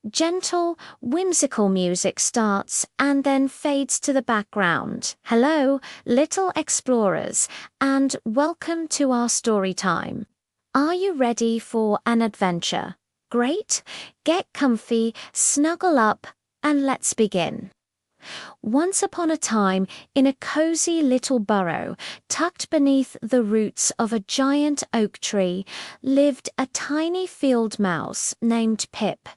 Gentle, whimsical music starts and then fades to the background. Hello, little explorers, and welcome to our story time. Are you ready for an adventure? Great! Get comfy, snuggle up, and let's begin. Once upon a time, in a cozy little burrow, tucked beneath the roots of a giant oak tree, lived a tiny field mouse named Pip.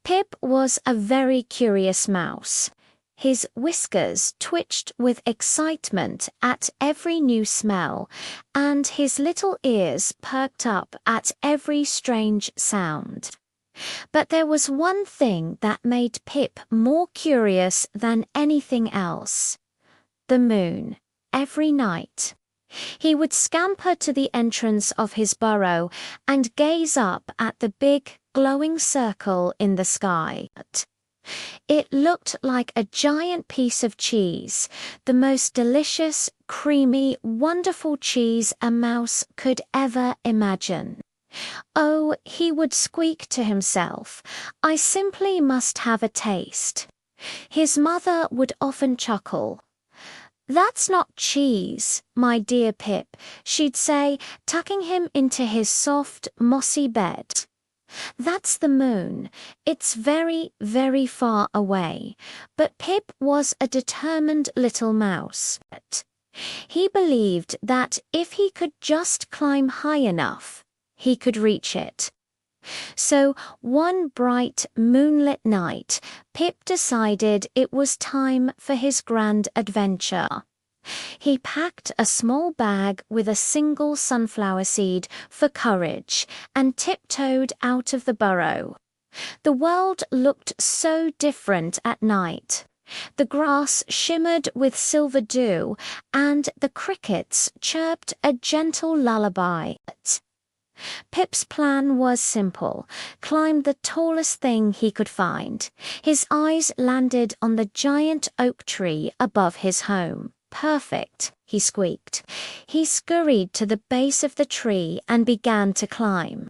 Pip was a very curious mouse. His whiskers twitched with excitement at every new smell, and his little ears perked up at every strange sound. But there was one thing that made Pip more curious than anything else: the moon, every night. He would scamper to the entrance of his burrow and gaze up at the big, glowing circle in the sky. It looked like a giant piece of cheese, the most delicious, creamy, wonderful cheese a mouse could ever imagine. Oh, he would squeak to himself, I simply must have a taste. His mother would often chuckle. That's not cheese, my dear Pip, she'd say, tucking him into his soft, mossy bed. That's the moon. It's very, very far away. But Pip was a determined little mouse. He believed that if he could just climb high enough, he could reach it. So one bright moonlit night, Pip decided it was time for his grand adventure. He packed a small bag with a single sunflower seed for courage and tiptoed out of the burrow. The world looked so different at night. The grass shimmered with silver dew, and the crickets chirped a gentle lullaby. Pip's plan was simple: climb the tallest thing he could find. His eyes landed on the giant oak tree above his home. Perfect, he squeaked. He scurried to the base of the tree and began to climb.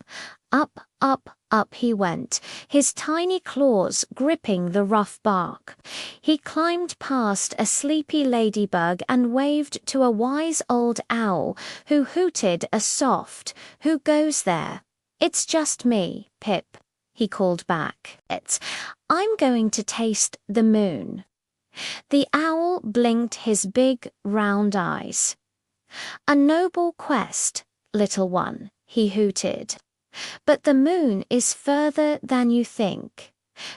Up, up, up he went, his tiny claws gripping the rough bark. He climbed past a sleepy ladybug and waved to a wise old owl who hooted a soft, "Who goes there?" "It's just me, Pip," he called back. "I'm going to taste the moon." The owl blinked his big, round eyes. "A noble quest, little one," he hooted. "But the moon is further than you think."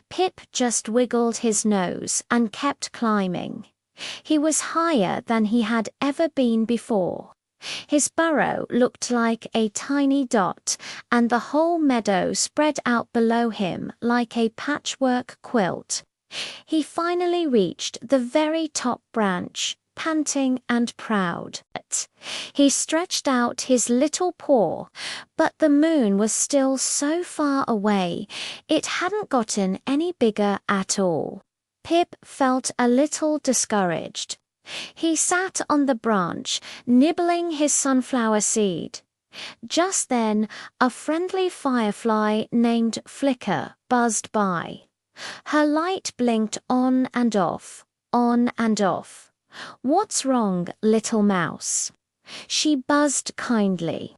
Pip just wiggled his nose and kept climbing. He was higher than he had ever been before. His burrow looked like a tiny dot, and the whole meadow spread out below him like a patchwork quilt. He finally reached the very top branch, panting and proud. He stretched out his little paw, but the moon was still so far away, it hadn't gotten any bigger at all. Pip felt a little discouraged. He sat on the branch, nibbling his sunflower seed. Just then, a friendly firefly named Flicker buzzed by. Her light blinked on and off, on and off. "What's wrong, little mouse?" She buzzed kindly.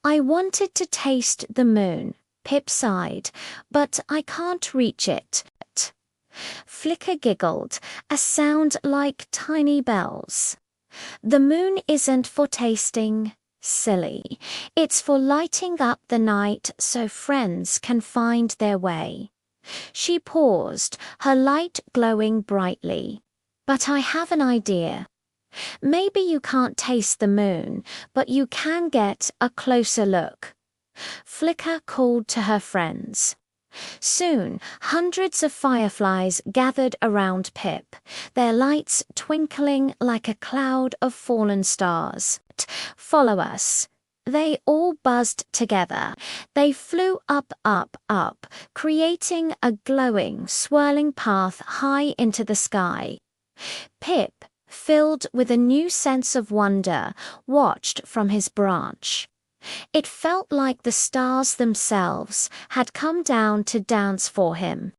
"I wanted to taste the moon," Pip sighed, "but I can't reach it." Flicker giggled, a sound like tiny bells. "The moon isn't for tasting, silly. It's for lighting up the night so friends can find their way." She paused, her light glowing brightly. "But I have an idea. Maybe you can't taste the moon, but you can get a closer look." Flicker called to her friends. Soon, hundreds of fireflies gathered around Pip, their lights twinkling like a cloud of fallen stars. "Follow us." They all buzzed together. They flew up, up, up, creating a glowing, swirling path high into the sky. Pip, filled with a new sense of wonder, watched from his branch. It felt like the stars themselves had come down to dance for him.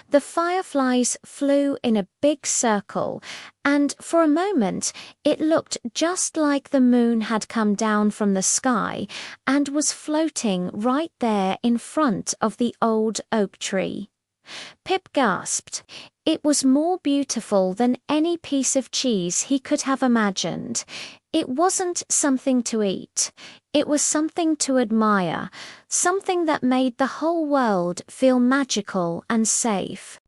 The fireflies flew in a big circle, and for a moment it looked just like the moon had come down from the sky and was floating right there in front of the old oak tree. Pip gasped. It was more beautiful than any piece of cheese he could have imagined. It wasn't something to eat. It was something to admire, something that made the whole world feel magical and safe.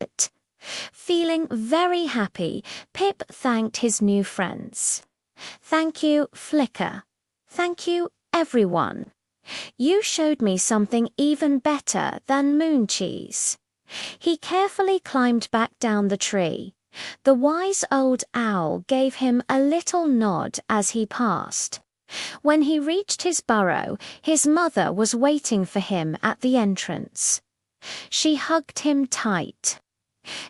Feeling very happy, Pip thanked his new friends. "Thank you, Flicker. Thank you, everyone. You showed me something even better than moon cheese." He carefully climbed back down the tree. The wise old owl gave him a little nod as he passed. When he reached his burrow, his mother was waiting for him at the entrance. She hugged him tight.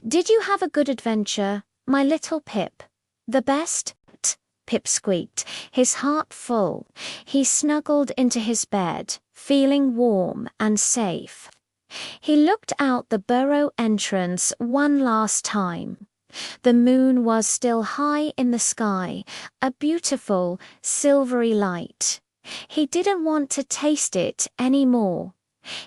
"Did you have a good adventure, my little Pip?" "The best?" Pip squeaked, his heart full. He snuggled into his bed, feeling warm and safe. He looked out the burrow entrance one last time. The moon was still high in the sky, a beautiful, silvery light. He didn't want to taste it anymore.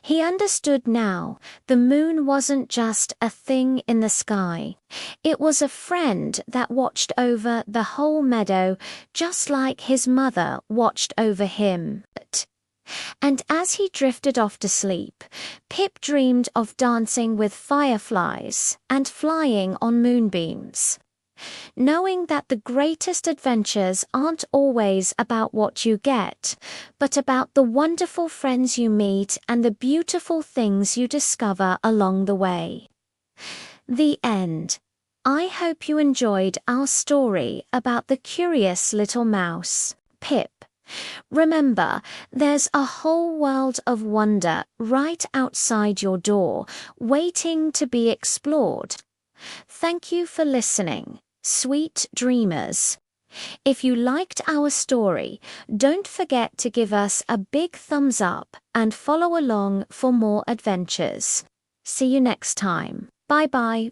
He understood now the moon wasn't just a thing in the sky. It was a friend that watched over the whole meadow, just like his mother watched over him. And as he drifted off to sleep, Pip dreamed of dancing with fireflies and flying on moonbeams. Knowing that the greatest adventures aren't always about what you get, but about the wonderful friends you meet and the beautiful things you discover along the way. The end. I hope you enjoyed our story about the curious little mouse, Pip. Remember, there's a whole world of wonder right outside your door, waiting to be explored. Thank you for listening, sweet dreamers. If you liked our story, don't forget to give us a big thumbs up and follow along for more adventures. See you next time. Bye-bye.